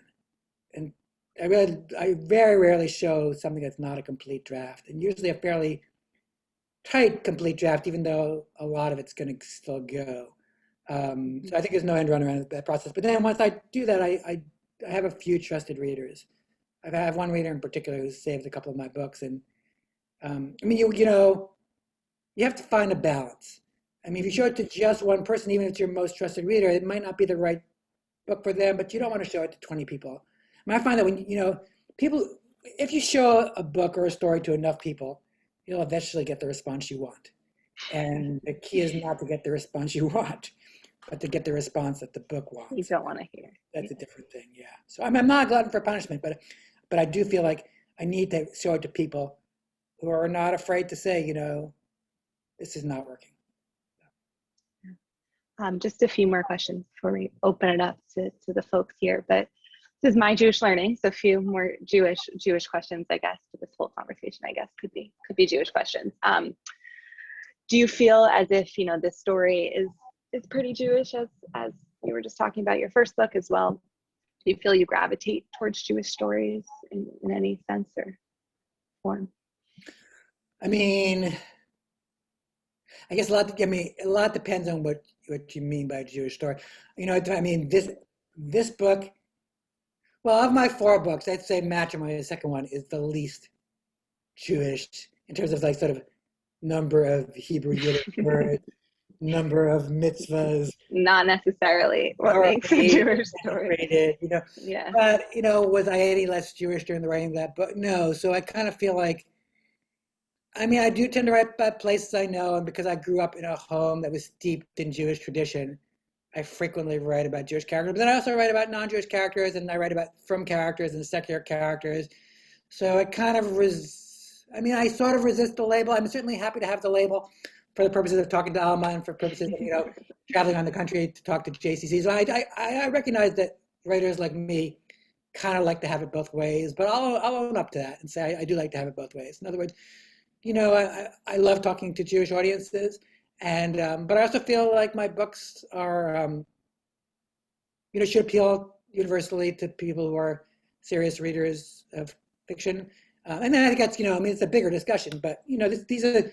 And I very rarely show something that's not a complete draft, and usually a fairly tight complete draft, even though a lot of it's going to still go. So I think there's no end run around that process. But then once I do that, I have a few trusted readers. I have one reader in particular who saved a couple of my books, and I mean, you have to find a balance. I mean, if you show it to just one person, even if it's your most trusted reader, it might not be the right book for them, but you don't want to show it to 20 people. I mean, I find that when, people, if you show a book or a story to enough people, you'll eventually get the response you want. And the key is not to get the response you want, but to get the response that the book wants. You don't want to hear. That's a different thing, yeah. So I'm not a glutton for punishment, but I do feel like I need to show it to people who are not afraid to say, this is not working. Just a few more questions before we open it up to the folks here. But this is my Jewish learning, so a few more Jewish questions, I guess, to this whole conversation. I guess could be Jewish questions. Do you feel as if this story is pretty Jewish, as you were just talking about your first book as well? Do you feel you gravitate towards Jewish stories in any sense or form? I mean, I guess a lot depends on what you mean by Jewish story. I mean, this book, well, of my 4 books, I'd say Matrimony, the second one, is the least Jewish in terms of like sort of number of Hebrew Yiddish words, number of mitzvahs. Not necessarily what makes a Jewish story. Yeah. But, was I any less Jewish during the writing of that book? No. So I kind of feel like, I mean, I do tend to write about places I know, and because I grew up in a home that was steeped in Jewish tradition, I frequently write about Jewish characters. But then I also write about non-Jewish characters, and I write about frum characters and secular characters. So it kind of I sort of resist the label. I'm certainly happy to have the label for the purposes of talking to Alma and for purposes of, traveling around the country to talk to JCCs. So I recognize that writers like me kind of like to have it both ways, but I'll own up to that and say I do like to have it both ways. In other words, I love talking to Jewish audiences, and but I also feel like my books are, should appeal universally to people who are serious readers of fiction. And then I think that's, it's a bigger discussion, but, these are,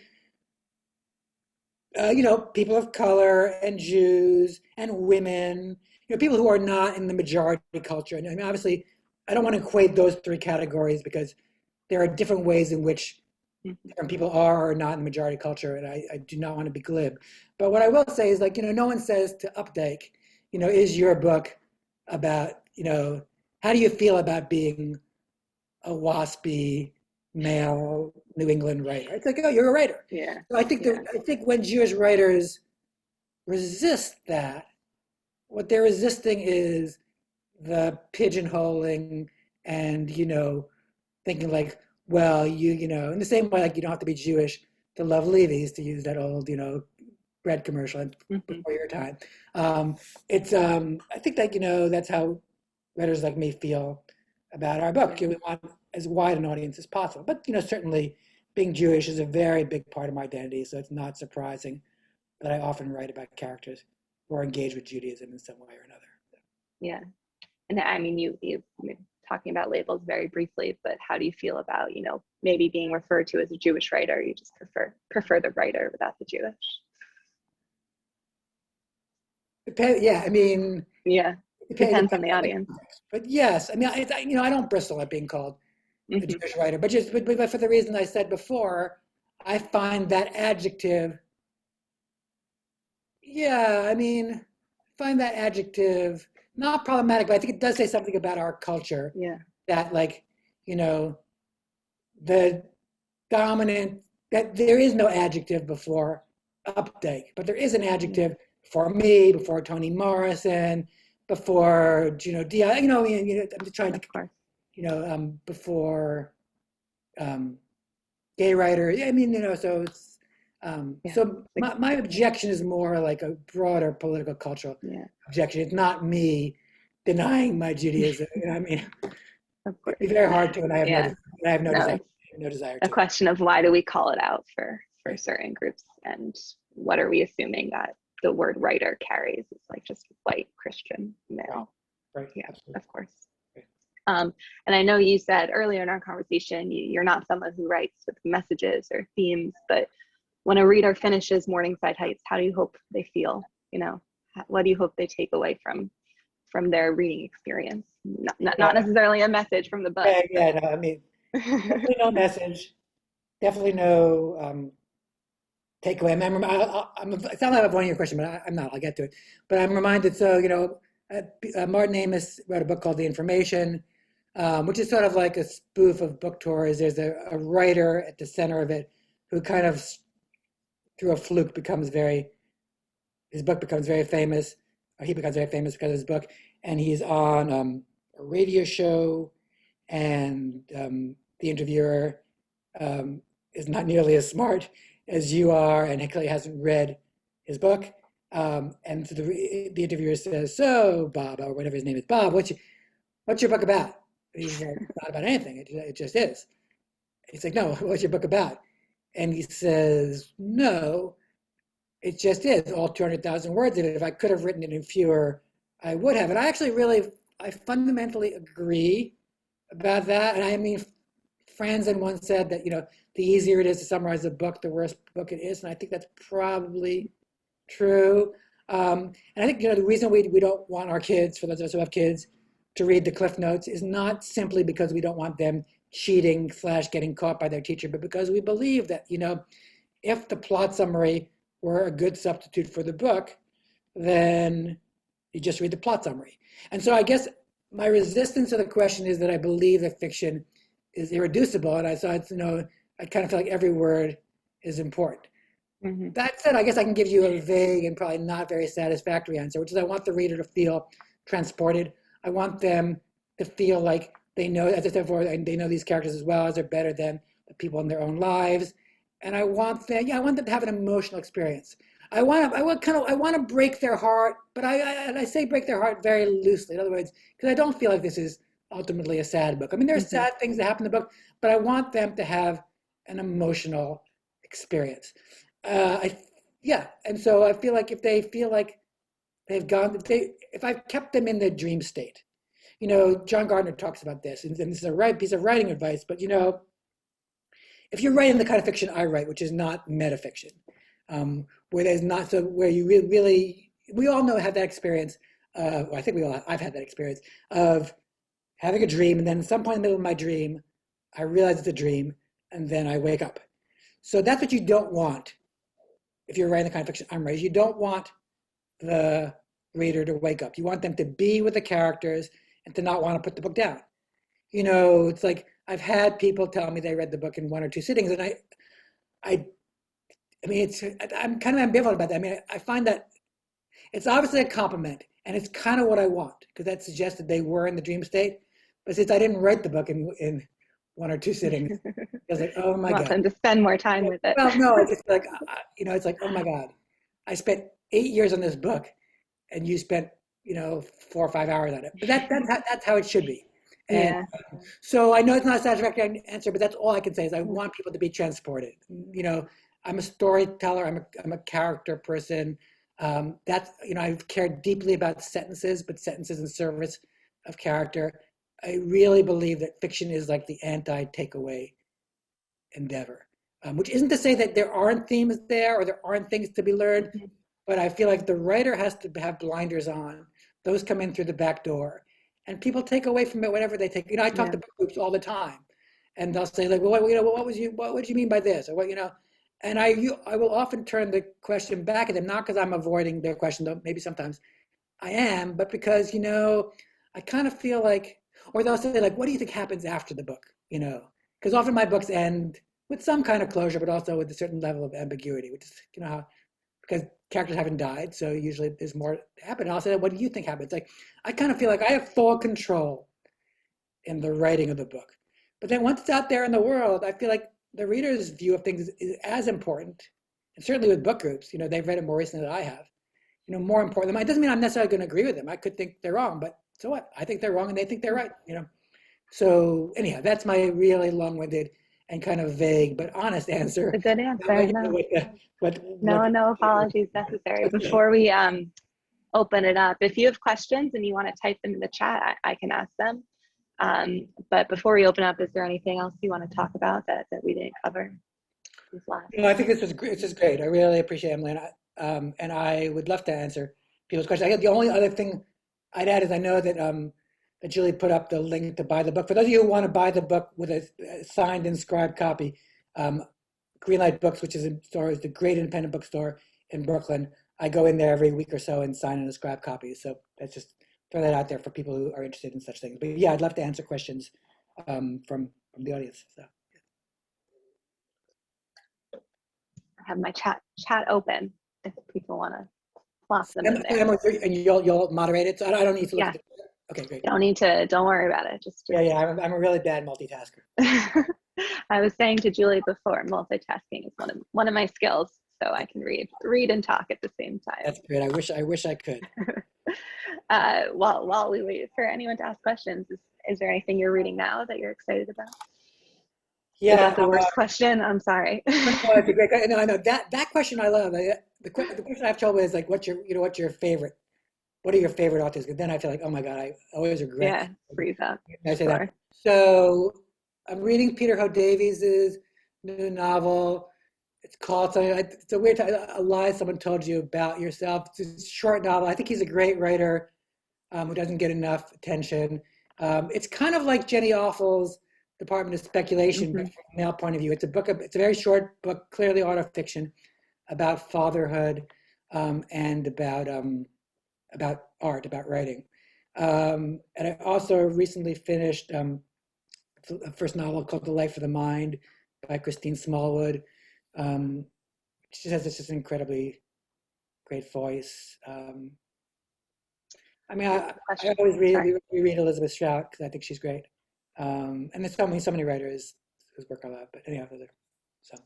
people of color and Jews and women, people who are not in the majority culture. And I mean, obviously, I don't want to equate those 3 categories because there are different ways in which different people are or not in the majority culture, and I do not want to be glib. But what I will say is, like, no one says to Updike, is your book about, how do you feel about being a waspy male New England writer? It's like, oh, you're a writer. Yeah. So I think when Jewish writers resist that, what they're resisting is the pigeonholing and, thinking like, well, in the same way, like you don't have to be Jewish to love Levy's, to use that old, bread commercial before your time. I think that, that's how writers like me feel about our book. We want as wide an audience as possible. But, certainly being Jewish is a very big part of my identity, so it's not surprising that I often write about characters who are engaged with Judaism in some way or another. Yeah. And I mean, you talking about labels very briefly, but how do you feel about, maybe being referred to as a Jewish writer? You just prefer the writer without the Jewish? Yeah, I mean. Yeah, depends on the audience. But yes, I mean, I don't bristle at being called a Jewish writer, but for the reason I said before, I find that adjective. Yeah, I mean, find that adjective not problematic, but I think it does say something about our culture. Yeah. That, like, the dominant, that there is no adjective before Updike, but there is an adjective before me, before Toni Morrison, before Diaz. I'm just trying to, before gay writers. I mean, so it's. So my objection is more like a broader political cultural objection. It's not me denying my Judaism. I mean, it'd be very hard to, and I have no desire to. A question of why do we call it out for for certain groups, and what are we assuming that the word writer carries? It's like just white Christian male. Right. Yeah, Absolutely. of course. Right. And I know you said earlier in our conversation, you're not someone who writes with messages or themes, but when a reader finishes Morningside Heights, how do you hope they feel? What do you hope they take away from their reading experience? Not necessarily a message from the book. Yeah, no, I mean, definitely no message, definitely no takeaway. It sounds like I'm avoiding your question, but I'm not. I'll get to it. But I'm reminded, Martin Amis wrote a book called The Information, which is sort of like a spoof of book tours. There's a writer at the center of it who kind of, through a fluke, his book becomes very famous, or he becomes very famous because of his book, and he's on a radio show, and the interviewer is not nearly as smart as you are, and clearly hasn't read his book. And so the interviewer says, "So, Bob," or whatever his name is, "Bob, what's your book about?" And he's like, "It's not about anything. It just is." He's like, "No, what's your book about?" And he says, "No, it just is all 200,000 words in it. If I could have written it in fewer, I would have." And I fundamentally agree about that. And I mean, Franzen once said that, the easier it is to summarize a book, the worse book it is. And I think that's probably true. And I think, the reason we don't want our kids, for those of us who have kids, to read the Cliff Notes is not simply because we don't want them cheating / getting caught by their teacher, but because we believe that, if the plot summary were a good substitute for the book, then you just read the plot summary. And so I guess my resistance to the question is that I believe that fiction is irreducible, and I kind of feel like every word is important. Mm-hmm. That said, I guess I can give you a vague and probably not very satisfactory answer, which is I want the reader to feel transported. I want them to feel like they know, as I said before, they know these characters as well as they're better than the people in their own lives. And I want them to have an emotional experience. I want to break their heart, but I say break their heart very loosely. In other words, because I don't feel like this is ultimately a sad book. I mean, there's sad things that happen in the book, but I want them to have an emotional experience. And so I feel like if they feel like if I've kept them in the dream state, John Gardner talks about this, and this is a right piece of writing advice, but if you're writing the kind of fiction I write, which is not metafiction, where there's not where you really we all have that experience. I think I've had that experience of having a dream, and then at some point in the middle of my dream, I realize it's a dream, and then I wake up. So that's what you don't want if you're writing the kind of fiction I'm writing. You don't want the reader to wake up. You want them to be with the characters and to not want to put the book down. It's like I've had people tell me they read the book in 1 or 2 sittings, and I'm kind of ambivalent about that. I mean, I find that it's obviously a compliment, and it's kind of what I want, because that suggests that they were in the dream state. But since I didn't write the book in 1 or 2 sittings, I was like, oh my God. Want them to spend more time with it. Well, no, it's like, it's like, oh my God, I spent 8 years on this book, and you spent, 4 or 5 hours on it. But that's how it should be. And so I know it's not a satisfactory answer, but that's all I can say is I want people to be transported. I'm a storyteller. I'm a character person. I've cared deeply about sentences, but sentences in service of character. I really believe that fiction is like the anti-takeaway endeavor, which isn't to say that there aren't themes there or there aren't things to be learned, but I feel like the writer has to have blinders on. Those come in through the back door, and people take away from it whatever they take. I talk to book groups all the time, and they'll say like, well, what did you mean by this, or what, and I will often turn the question back at them, not because I'm avoiding their question, though maybe sometimes I am, but because I kind of feel like, or they'll say like, what do you think happens after the book? Because often my books end with some kind of closure, but also with a certain level of ambiguity, which is because characters haven't died, so usually there's more to happen. And I'll say, what do you think happens? Like, I kind of feel like I have full control in the writing of the book. But then once it's out there in the world, I feel like the reader's view of things is as important, and certainly with book groups, they've read it more recently than I have, more important. It doesn't mean I'm necessarily going to agree with them. I could think they're wrong, but so what? I think they're wrong and they think they're right, So anyhow, that's my really long-winded and kind of vague but honest answer. A good answer. No, no apologies necessary. Okay. Before we open it up, if you have questions and you want to type them in the chat, I can ask them. But before we open up, is there anything else you want to talk about that we didn't cover? No, I think this was great. This is great. I really appreciate it, Emily, and I would love to answer people's questions. I guess the only other thing I'd add is I know that that Julie put up the link to buy the book. For those of you who want to buy the book with a signed, inscribed copy, Greenlight Books, which is the great independent bookstore in Brooklyn. I go in there every week or so and sign and inscribe copies. So that's just throw that out there for people who are interested in such things. But yeah, I'd love to answer questions from the audience. So. I have my chat open if people want to plop them in there. Emily, and you'll moderate it. So I don't need to look at it. Okay, great. Don't worry about it. Yeah, I'm a really bad multitasker. I was saying to Julie before, multitasking is one of my skills, so I can read and talk at the same time. That's great. I wish I could. While we wait for anyone to ask questions, is there anything you're reading now that you're excited about? Yeah, is that the worst question? I'm sorry. No, it's a great. No, I know that question I love. The question I have trouble is like, what's your favorite? What are your favorite authors? Because then I feel like, oh my God, I always regret. Yeah, freeze up. I say that. So I'm reading Peter Ho Davies's new novel. It's called something. It's a weird title, A Lie Someone Told You About Yourself. It's a short novel. I think he's a great writer who doesn't get enough attention. It's kind of like Jenny Offel's Department of Speculation, but from a male point of view. It's a very short book, clearly autofiction, about fatherhood and about art, about writing. And I also recently finished a first novel called The Life of the Mind by Christine Smallwood. She has this just incredibly great voice. I always reread Elizabeth Strout because I think she's great. And there's so many writers whose work I love, but anyhow, so.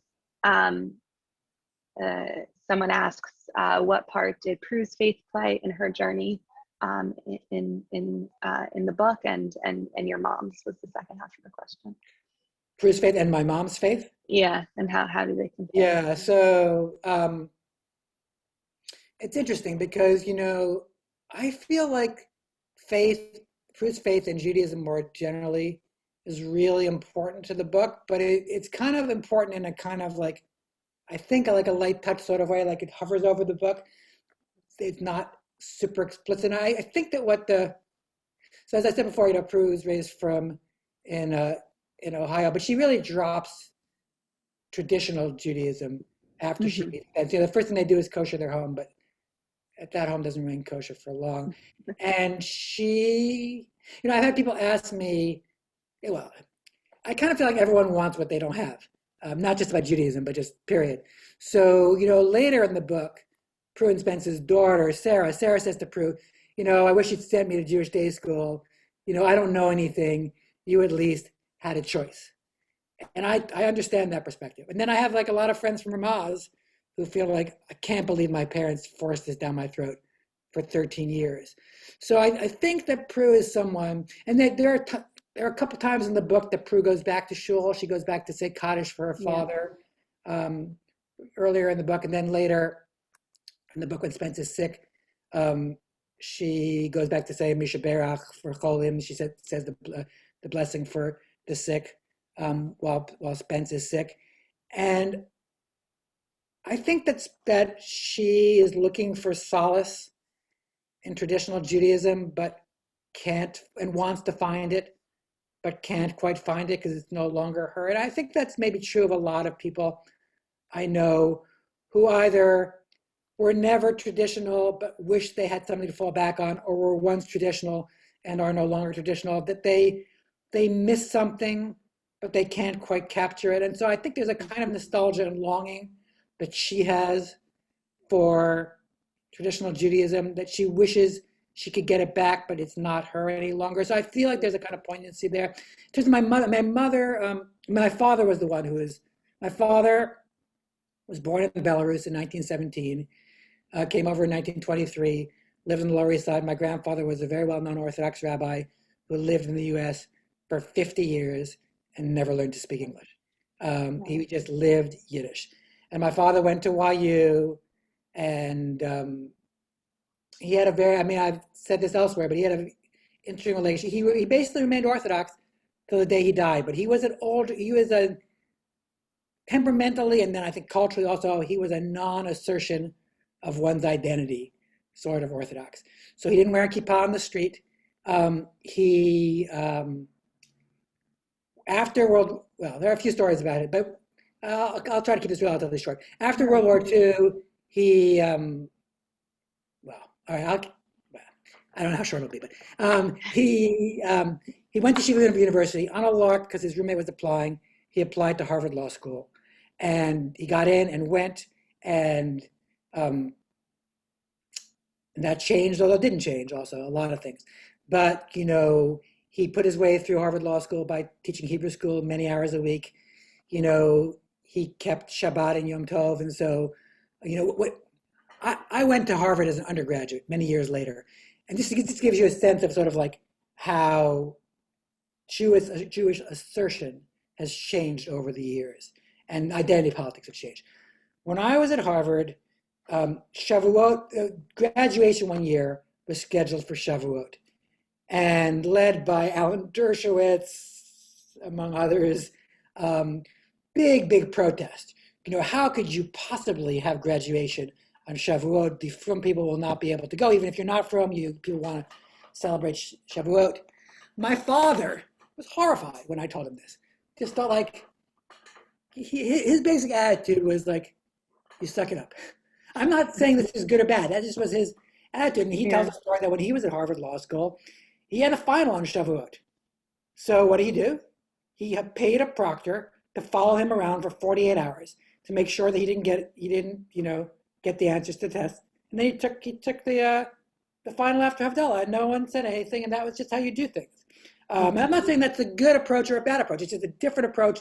Someone asks, what part did Pru's faith play in her journey in the book, and your mom's was the second half of the question. Pru's faith and my mom's faith? Yeah, and how do they compare? Yeah, so it's interesting because, I feel like Pru's faith and Judaism more generally is really important to the book, but it's kind of important in a kind of like, I think like a light touch sort of way, like it hovers over the book. It's not super explicit. And I think that so as I said before, Pru was raised in Ohio, but she really drops traditional Judaism after she meets Spence. The first thing they do is kosher their home, but at that home doesn't remain kosher for long. And she, I've had people ask me, well, I kind of feel like everyone wants what they don't have. Not just about Judaism, but just period. So, later in the book, Pru and Spence's daughter, Sarah says to Pru, I wish you'd sent me to Jewish day school. I don't know anything. You at least had a choice. And I understand that perspective. And then I have like a lot of friends from Ramaz who feel like, I can't believe my parents forced this down my throat for 13 years. So I think that Pru is someone, and there are a couple times in the book that Pru goes back to shul. She goes back to say Kaddish for her father earlier in the book. And then later in the book when Spence is sick, she goes back to say Misha Berach for Cholim. She says the blessing for the sick while Spence is sick. And I think that she is looking for solace in traditional Judaism, but can't and wants to find it, but can't quite find it because it's no longer her. And I think that's maybe true of a lot of people I know who either were never traditional but wish they had something to fall back on, or were once traditional and are no longer traditional, that they miss something, but they can't quite capture it. And so I think there's a kind of nostalgia and longing that she has for traditional Judaism, that she wishes she could get it back, but it's not her any longer. So I feel like there's a kind of poignancy there. In terms of my father was the one my father was born in Belarus in 1917, came over in 1923, lived on the Lower East Side. My grandfather was a very well-known Orthodox rabbi who lived in the US for 50 years and never learned to speak English. He just lived Yiddish. And my father went to YU, and he had a very, I mean, I've said this elsewhere, but he had an interesting relationship. He basically remained Orthodox till the day he died, but he was a temperamentally, and then I think culturally also, he was a non-assertion of one's identity sort of Orthodox. So he didn't wear a kippah on the street. Well, there are a few stories about it, but I'll try to keep this relatively short. After World War II, he, all right, I don't know how short it'll be, but he went to Yeshiva University on a lark because his roommate was applying. He applied to Harvard Law School, and he got in and went, and that changed, although it didn't change also a lot of things. But, he put his way through Harvard Law School by teaching Hebrew school many hours a week. He kept Shabbat and Yom Tov. And so, I went to Harvard as an undergraduate many years later. And this gives you a sense of sort of like how Jewish assertion has changed over the years, and identity politics have changed. When I was at Harvard, Shavuot, graduation one year was scheduled for Shavuot, and led by Alan Dershowitz, among others, big protest. How could you possibly have graduation on Shavuot? The frum people will not be able to go, even if you're not frum. People want to celebrate Shavuot. My father was horrified when I told him this. Just felt like his basic attitude was like, you suck it up. I'm not saying this is good or bad. That just was his attitude. And he tells a story that when he was at Harvard Law School, he had a final on Shavuot. So what did? He had paid a proctor to follow him around for 48 hours to make sure that he didn't get the answers to the test. And then he took the final after Havdalah, and no one said anything, and that was just how you do things. And I'm not saying that's a good approach or a bad approach. It's just a different approach.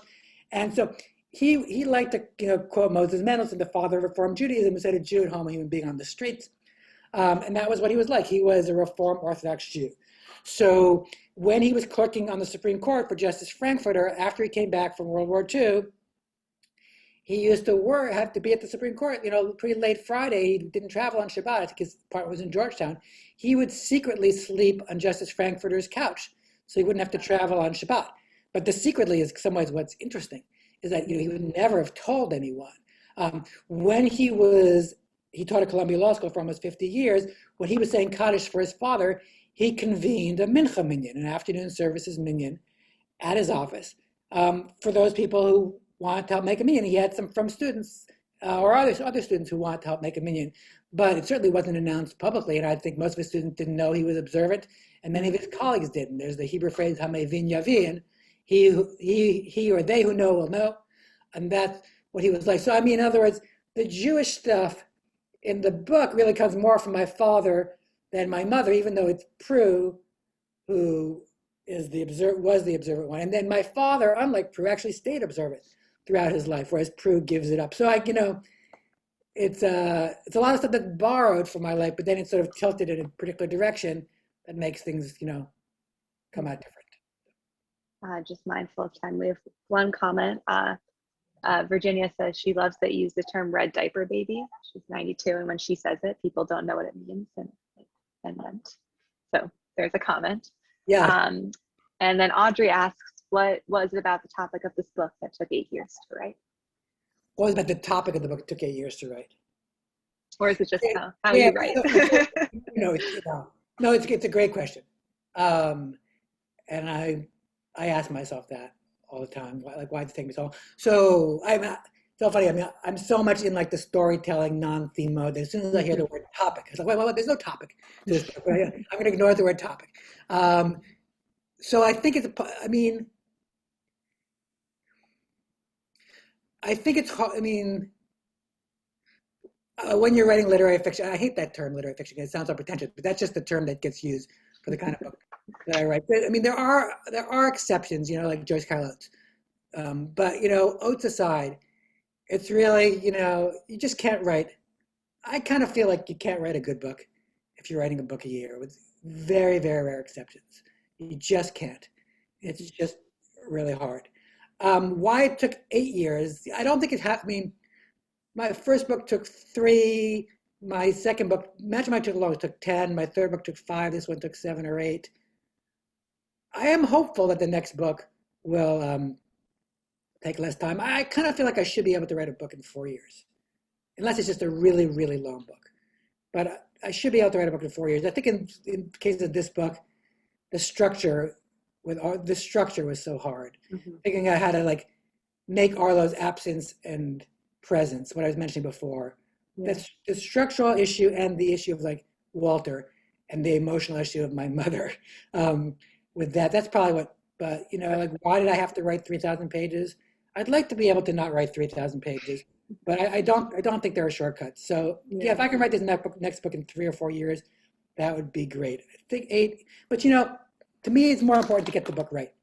And so he liked to quote Moses Mendelssohn, the father of Reform Judaism, who said a Jew at home, a human being on the streets. And that was what he was like. He was a Reform Orthodox Jew. So when he was clerking on the Supreme Court for Justice Frankfurter, after he came back from World War II, he used to have to be at the Supreme Court, pretty late Friday. He didn't travel on Shabbat. I think his apartment was in Georgetown. He would secretly sleep on Justice Frankfurter's couch, so he wouldn't have to travel on Shabbat. But the secretly is in some ways what's interesting, is that he would never have told anyone. When he taught at Columbia Law School for almost 50 years. When he was saying Kaddish for his father, he convened a mincha minyan, an afternoon services minyan, at his office for those people who wanted to help make a minyan. He had some from students or other students who wanted to help make a minyan, but it certainly wasn't announced publicly, and I think most of his students didn't know he was observant, and many of his colleagues didn't. There's the Hebrew phrase, hamevin yavin, he or they who know will know, and that's what he was like. So, in other words, the Jewish stuff in the book really comes more from my father than my mother, even though it's Pru who was the observant one. And then my father, unlike Pru, actually stayed observant throughout his life, whereas Pru gives it up. So it's a lot of stuff that's borrowed from my life, but then it's sort of tilted in a particular direction that makes things, come out different. Just mindful of time. We have one comment. Virginia says she loves that you use the term red diaper baby. She's 92, and when she says it, people don't know what it means. And so there's a comment. Yeah. And then Audrey asks, what was it about the topic of this book that took 8 years to write? What was about the topic of the book that took 8 years to write? Or is it just how you write? No, it's a great question. And I ask myself that all the time. Why did it take me so long? So so funny. I'm so much in the storytelling non-theme mode that as soon as I hear the word topic, it's like, wait, there's no topic to this book. I'm going to ignore the word topic. So I think when you're writing literary fiction, I hate that term, literary fiction. It sounds so pretentious, but that's just the term that gets used for the kind of book that I write. But there are exceptions, like Joyce Carol Oates. But Oates aside, it's really, you just can't write. I kind of feel like you can't write a good book if you're writing a book a year, with very, very rare exceptions. You just can't. It's just really hard. Why it took 8 years? I don't think it I mean, my first book took 3. My second book, Magic Mike took long, it took 10. My third book took 5. This one took 7 or 8. I am hopeful that the next book will take less time. I kind of feel like I should be able to write a book in 4 years, unless it's just a really, really long book. But I should be able to write a book in 4 years. I think in case of this book, the structure was so hard. Figuring out how to like make Arlo's absence and presence, what I was mentioning before. Yeah. That's the structural issue and the issue of like Walter and the emotional issue of my mother. With that's probably what. But like, why did I have to write 3,000 pages? I'd like to be able to not write 3,000 pages, but I don't think there are shortcuts. So yeah, if I can write this next book in 3 or 4 years, that would be great. I think 8, but to me, it's more important to get the book right.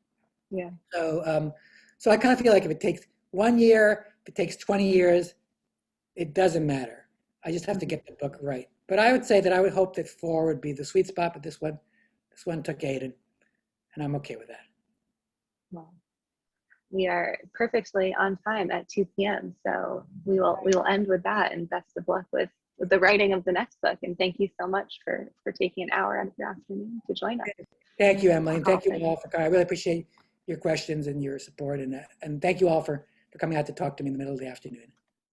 Yeah. So I kind of feel like if it takes 1 year, if it takes 20 years, it doesn't matter. I just have to get the book right. But I would say that I would hope that 4 would be the sweet spot, but this one took 8, and I'm okay with that. Well, we are perfectly on time at 2 p.m. So we will end with that, and best of luck with the writing of the next book. And thank you so much for taking an hour out of your afternoon to join us. Thank you, Emily, and thank you all for coming. I really appreciate your questions and your support, and thank you all for coming out to talk to me in the middle of the afternoon.